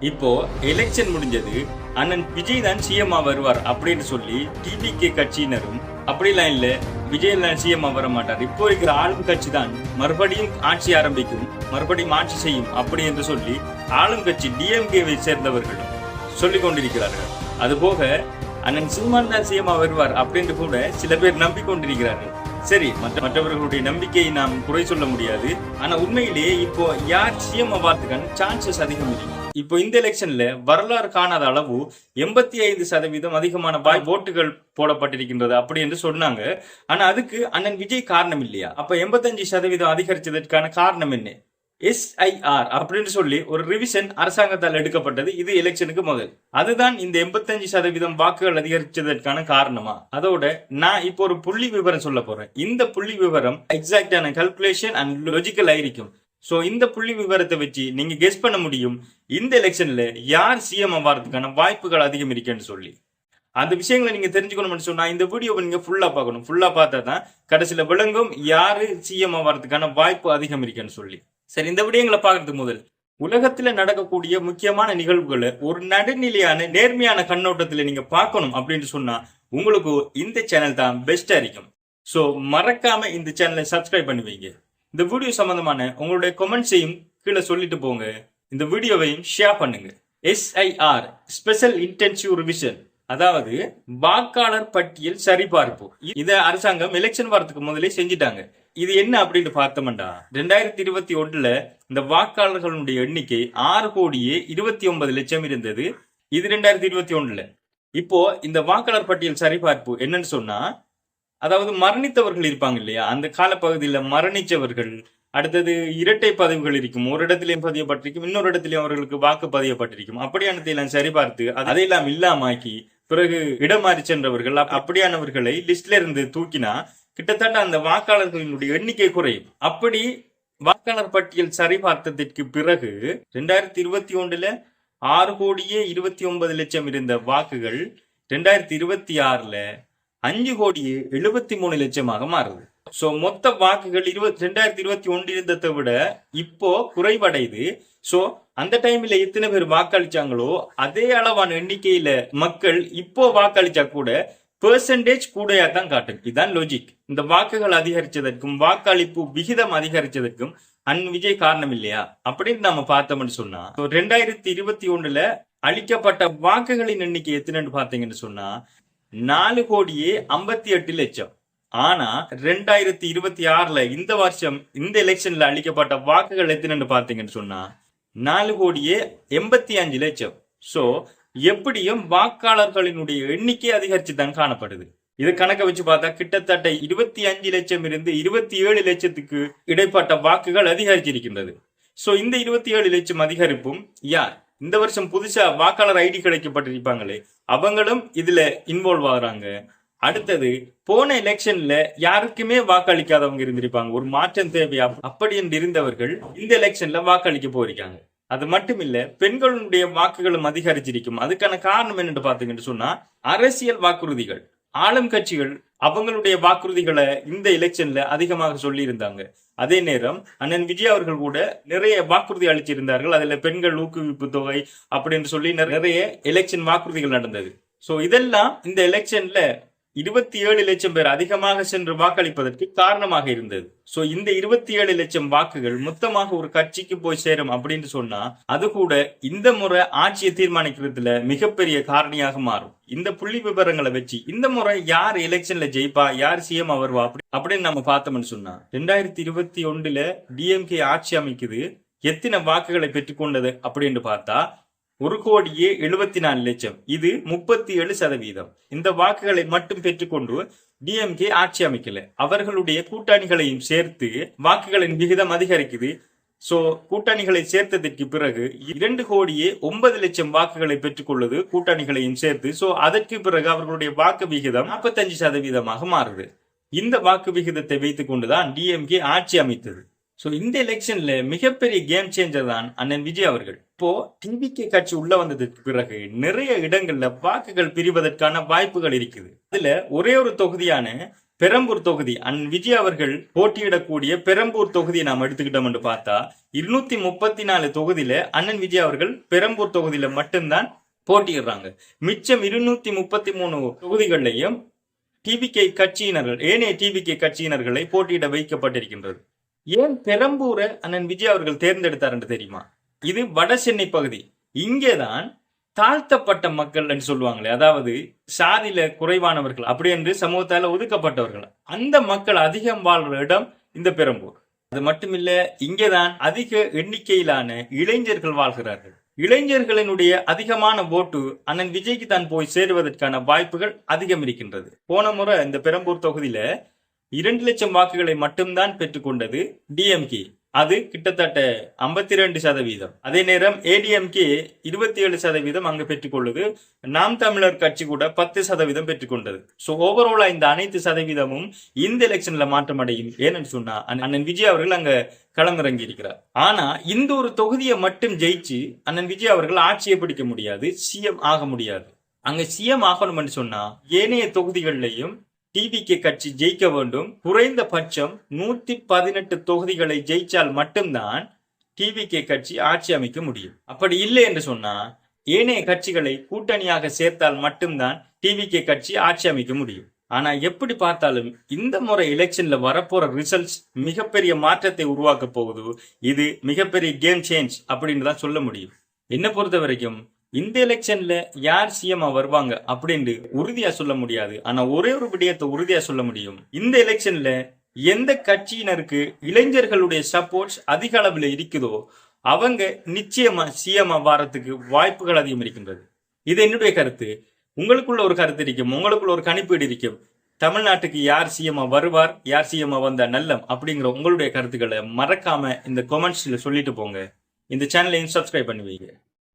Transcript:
இப்போ எலெக்ஷன் முடிஞ்சது, அண்ணன் விஜய் தான் சிஎம் வருவார் அப்படின்னு சொல்லி டிவிகே கட்சியினரும் அப்படிலாம் இல்ல, விஜய் தான் சிஎம் வர மாட்டார், இப்போ இருக்கிற ஆளும் கட்சி தான் மறுபடியும் ஆட்சி ஆரம்பிக்கும், மறுபடியும் ஆட்சி செய்யும் அப்படி என்று சொல்லி ஆளும் கட்சி டிஎம்கேவை சேர்ந்தவர்களும் சொல்லிக் கொண்டிருக்கிறார்கள். அதுபோக அண்ணன் சீமான் தான் சிஎம் வருவார் அப்படின்னு கூட சில பேர் நம்பிக்கொண்டிருக்கிறார்கள். சரி, மற்றவர்களுடைய நம்பிக்கையை நாம் குறை சொல்ல முடியாது. ஆனா உண்மையிலேயே இப்போ யார் சிஎம் ஆவதற்கான சான்சஸ் அதிகம் இருக்கு. இப்போ இந்த எலெக்ஷன்ல வரலாறு காணாத அளவு 85% அதிகமான ஓட்டுகள் போடப்பட்டிருக்கின்றது அப்படி என்று சொன்னாங்க. ஆனா அதுக்கு அண்ணன் விஜய் காரணம் இல்லையா? அப்ப 85% அதிகரிச்சதற்கான காரணம் என்ன? SIR அப்படின்னு சொல்லி ஒரு ரிவிஷன் அரசாங்கத்தால் எடுக்கப்பட்டது. இது எலெக்ஷனுக்கு முதல். அதுதான் இந்த 85% வாக்குகள் அதிகரிச்சதற்கான காரணமா? அதோட நான் இப்போ ஒரு புள்ளி விவரம் சொல்ல போறேன். இந்த புள்ளி விவரம் எக்ஸாக்டான கல்குலேஷன் அண்ட் லாஜிக்கல் ஆയിരിக்கும். சோ இந்த புள்ளி விவரத்தை வச்சு நீங்க கெஸ் பண்ண முடியும் இந்த எலெக்ஷன்ல யார் சிஎம் ஆவறதுக்கான வாய்ப்புகள் அதிகம் இருக்குன்னு சொல்லி. அந்த விஷயங்களை நீங்க தெரிஞ்சுக்கணும்னு சொன்னா இந்த வீடியோவை நீங்க ஃபுல்லா பார்க்கணும். ஃபுல்லா பார்த்தா தான் கடைசியில விளங்கும் யாரு சிஎம் ஆவறதுக்கான வாய்ப்பு அதிகம் இருக்குன்னு சொல்லி. சரி, இந்த விடயங்களை பார்க்கறதுக்கு முதல் உலகத்துல நடக்கக்கூடிய முக்கியமான நிகழ்வுகளை ஒரு நடுநிலையான நேர்மையான கண்ணோட்டத்துல நீங்க பார்க்கணும் அப்படின்னு சொன்னா உங்களுக்கு இந்த சேனல் தான் பெஸ்டா இருக்கும். சோ மறக்காம இந்த சேனலை சப்ஸ்கிரைப் பண்ணுவீங்க. இந்த வீடியோ சம்பந்தமான உங்களுடைய கமெண்ட்ஸையும் கீழே சொல்லிட்டு போங்க. இந்த வீடியோவையும் ஷேர் பண்ணுங்க. SIR ஸ்பெஷல் இன்டென்சிவ் ரிவிஷன், அதாவது வாக்காளர் பட்டியல் சரிபார்ப்பு. இத அரசாங்கம் எலெக்ஷன் வரதுக்கு முதலே செஞ்சிட்டாங்க. இது என்ன அப்படின்னு பார்த்தோம்டா, 2021 இந்த வாக்காளர்களுடைய எண்ணிக்கை 6,29,00,000 இருந்தது. இது 2021. இப்போ இந்த வாக்காளர் பட்டியல் சரிபார்ப்பு என்னன்னு சொன்னா, அதாவது மரணித்தவர்கள் இருப்பாங்க இல்லையா, அந்த காலப்பகுதியில் மரணிச்சவர்கள், அடுத்தது இரட்டை பதிவுகள் இருக்கும், ஒரு இடத்திலையும் பதியப்பட்டிருக்கும், இன்னொரு இடத்திலையும் அவர்களுக்கு வாக்கு பதியப்பட்டிருக்கும். அப்படியானதையெல்லாம் சரிபார்த்து அதையெல்லாம் இல்லாமாக்கி பிறகு இடமாறி சென்றவர்கள் அப்படியானவர்களை லிஸ்ட்ல இருந்து தூக்கினா கிட்டத்தட்ட அந்த வாக்காளர்களினுடைய எண்ணிக்கை குறையும். அப்படி வாக்காளர் பட்டியல் சரிபார்த்ததற்கு பிறகு 2021 6,29,00,000 இருந்த வாக்குகள் 2026 5,73,00,000 மாறுது. சோ மொத்த வாக்குகள் 2021 இருந்ததை விட இப்போ குறைவடைது. சோ அந்த டைம்ல எத்தனை பேர் வாக்களிச்சாங்களோ அதே அளவான எண்ணிக்கையில மக்கள் இப்போ வாக்களிச்சா கூட பெர்சன்டேஜ் கூடையா தான் காட்டும். இதுதான் லாஜிக். இந்த வாக்குகள் அதிகரிச்சதற்கும் வாக்களிப்பு விகிதம் அதிகரிச்சதற்கும் அண்ணன் விஜய் காரணம் இல்லையா அப்படின்னு நம்ம பார்த்தோம்னு சொன்னா, 2021 அளிக்கப்பட்ட வாக்குகளின் எண்ணிக்கை எத்தனைன்னு பாத்தீங்கன்னு சொன்னா 4,58,00,000. ஆனா 2026 இந்த வருஷம் இந்த எலெக்ஷன்ல அளிக்கப்பட்ட வாக்குகள் எத்தனைன்னு பாத்தீங்கன்னு சொன்னா 4,85,00,000. சோ எப்படியும் வாக்காளர்களினுடைய எண்ணிக்கை அதிகரிச்சு தான் காணப்படுது. இது கணக்க வச்சு பார்த்தா கிட்டத்தட்ட 25 லட்சம் இருந்து 27 லட்சத்துக்கு இடைப்பட்ட வாக்குகள் அதிகரிச்சிருக்கின்றது. சோ இந்த 27 லட்சம் அதிகரிப்பும் யார்? இந்த வருஷம் புதுசா வாக்காளர் ஐடி கிடைக்கப்பட்டிருப்பாங்களே அவங்களும் இதுல இன்வால்வ் ஆகுறாங்க. அடுத்தது போன எலெக்ஷன்ல யாருக்குமே வாக்களிக்காதவங்க இருந்திருப்பாங்க, ஒரு மாற்றம் தேவையா அப்படி என்று இருந்தவர்கள் இந்த எலெக்ஷன்ல வாக்களிக்க போயிருக்காங்க. அது மட்டும் இல்ல, பெண்களுடைய வாக்குகளும் அதிகரிச்சிருக்கும். அதுக்கான காரணம் என்னன்னு பாத்தீங்கன்னு சொன்னா அரசியல் வாக்குறுதிகள். ஆளும் கட்சிகள் அவங்களுடைய வாக்குறுதிகளை இந்த எலெக்ஷன்ல அதிகமாக சொல்லி இருந்தாங்க. அதே நேரம் அண்ணன் விஜய் அவர்கள் கூட நிறைய வாக்குறுதி அளிச்சிருந்தார்கள். அதுல பெண்கள் ஊக்குவிப்பு தொகை அப்படின்னு சொல்லி நிறைய எலெக்ஷன் வாக்குறுதிகள் நடந்தது. சோ இதெல்லாம் இந்த எலெக்ஷன்ல 27 லட்சம் பேர் அதிகமாக சென்று வாக்களிப்பதற்கு காரணமாக இருந்தது. சோ இந்த 27 லட்சம் வாக்குகள் மொத்தமாக ஒரு கட்சிக்கு போய் சேரும் அப்படின்னு சொன்னா அது கூட இந்த முறை ஆட்சியை தீர்மானிக்கிறதுல மிகப்பெரிய காரணியாக மாறும். இந்த புள்ளி விவரங்களை வச்சு இந்த முறை யார் எலெக்ஷன்ல ஜெயிப்பா, யார் சிஎம் வருவா அப்படின்னு நம்ம பார்த்தோம்னு சொன்னா 2021 டிஎம்கே ஆட்சி அமைக்குது. எத்தனை வாக்குகளை பெற்றுக்கொண்டது அப்படின்னு பார்த்தா 1,74,00,000. இது 37%. இந்த வாக்குகளை மட்டும் பெற்றுக்கொண்டு டிஎம்கே ஆட்சி அமைக்கல, அவர்களுடைய கூட்டணிகளையும் சேர்த்து வாக்குகளின் விகிதம் அதிகரிக்குது. சோ கூட்டணிகளை சேர்த்ததற்கு பிறகு 2,09,00,000 வாக்குகளை பெற்றுக்கொள்ளுது கூட்டணிகளையும் சேர்த்து. சோ அதற்கு பிறகு அவர்களுடைய வாக்கு விகிதம் 45% மாறுது. இந்த வாக்கு விகிதத்தை வைத்துக் கொண்டுதான் டிஎம்கே ஆட்சி அமைத்தது. சோ இந்த எலெக்ஷன்ல மிகப்பெரிய கேம் சேஞ்சர் தான் அண்ணன் விஜய் அவர்கள். இப்போ டிவிகே கட்சி உள்ள வந்ததுக்கு பிறகு நிறைய இடங்கள்ல வாக்குகள் பிரிவதற்கான வாய்ப்புகள் இருக்குது. அதுல ஒரே ஒரு தொகுதியான பெரம்பூர் தொகுதி அண்ணன் விஜய் அவர்கள் போட்டியிடக்கூடிய பெரம்பூர் தொகுதியை நாம் எடுத்துக்கிட்டோம் என்று பார்த்தா 234 தொகுதியில அண்ணன் விஜய் அவர்கள் பெரம்பூர் தொகுதியில மட்டும்தான் போட்டியிடுறாங்க. மிச்சம் 233 தொகுதிகளிலையும் டிவிகே கட்சியினர்கள் ஏனைய டிவிகே கட்சியினர்களை போட்டியிட வைக்கப்பட்டிருக்கின்றது. ஏன் பெரம்பூரை அண்ணன் விஜய் அவர்கள் தேர்ந்தெடுத்தார் என்று தெரியுமா? இது வட சென்னை பகுதி. இங்கேதான் தாழ்த்தப்பட்ட மக்கள் என்று சொல்லுவாங்களே, அதாவது சாதியில குறைவானவர்கள் அப்படி என்று சமூகத்தால ஒதுக்கப்பட்டவர்கள், அந்த மக்கள் அதிகம் வாழ்ற இடம் இந்த பெரம்பூர். அது மட்டுமில்ல, இங்கேதான் அதிக எண்ணிக்கையிலான இளைஞர்கள் வாழ்கிறார்கள். இளைஞர்களினுடைய அதிகமான ஓட்டு அண்ணன் விஜய்க்கு தான் போய் சேருவதற்கான வாய்ப்புகள் அதிகம் இருக்கின்றது. போன முறை இந்த பெரம்பூர் தொகுதியில 2 லட்சம் வாக்குகளை மட்டும்தான் பெற்றுக்கொண்டது டிஎம்கே. அது கிட்டத்தட்ட 52%. அதே நேரம் ஏடிஎம்கே 27% அங்கு பெற்றுக்கொள்ளுது. நாம் தமிழர் கட்சி கூட 10% பெற்றுக்கொண்டது. சோ ஓவராலா இந்த அனைத்து சதவீதமும் இந்த எலெக்ஷன்ல மாற்றம் அடையும். ஏன்னு சொன்னா அண்ணன் விஜய் அவர்கள் அங்க களமிறங்கி இருக்கிறார். ஆனா இந்த ஒரு தொகுதியை மட்டும் ஜெயிச்சு அண்ணன் விஜய் அவர்கள் ஆட்சியை பிடிக்க முடியாது, சிஎம் ஆக முடியாது. அங்க சிஎம் ஆகணும்னு சொன்னா ஏனைய தொகுதிகளிலையும் டிவிகே கட்சி ஜெயிக்க வேண்டும். குறைந்தபட்சம் 118 தொகுதிகளை ஜெயிச்சால் மட்டும்தான் டிவிகே கட்சி ஆட்சி அமைக்க முடியும். அப்படி இல்லை என்று சொன்னா ஏனைய கட்சிகளை கூட்டணியாக சேர்த்தால் மட்டும்தான் டிவிகே கட்சி ஆட்சி அமைக்க முடியும். ஆனா எப்படி பார்த்தாலும் இந்த முறை எலெக்ஷன்ல வரப்போற ரிசல்ட்ஸ் மிகப்பெரிய மாற்றத்தை உருவாக்க போகுது. இது மிகப்பெரிய கேம் சேஞ்ச் அப்படின்னு தான் சொல்ல முடியும். என்ன பொறுத்த வரைக்கும் இந்த எலெக்ஷன்ல யார் சிஎம் வருவாங்க அப்படின்னு உறுதியா சொல்ல முடியாது. ஆனா ஒரே ஒரு விடயத்தை உறுதியா சொல்ல முடியும். இந்த எலெக்ஷன்ல எந்த கட்சியினருக்கு இளைஞர்களுடைய சப்போர்ட்ஸ் அதிக அளவில் இருக்குதோ அவங்க நிச்சயமா சிஎம் வாரத்துக்கு வாய்ப்புகள் அதிகம் இருக்கின்றது. இது என்னுடைய கருத்து. உங்களுக்குள்ள ஒரு கருத்து இருக்கும், உங்களுக்குள்ள ஒரு கணிப்பீடு இருக்கும். தமிழ்நாட்டுக்கு யார் சிஎம் வருவார், யார் சிஎம் வந்தா நல்லம் அப்படிங்கிற உங்களுடைய கருத்துக்களை மறக்காம இந்த கமெண்ட்ஸ்ல சொல்லிட்டு போங்க. இந்த சேனலையும் சப்ஸ்கிரைப் பண்ணுவீங்க.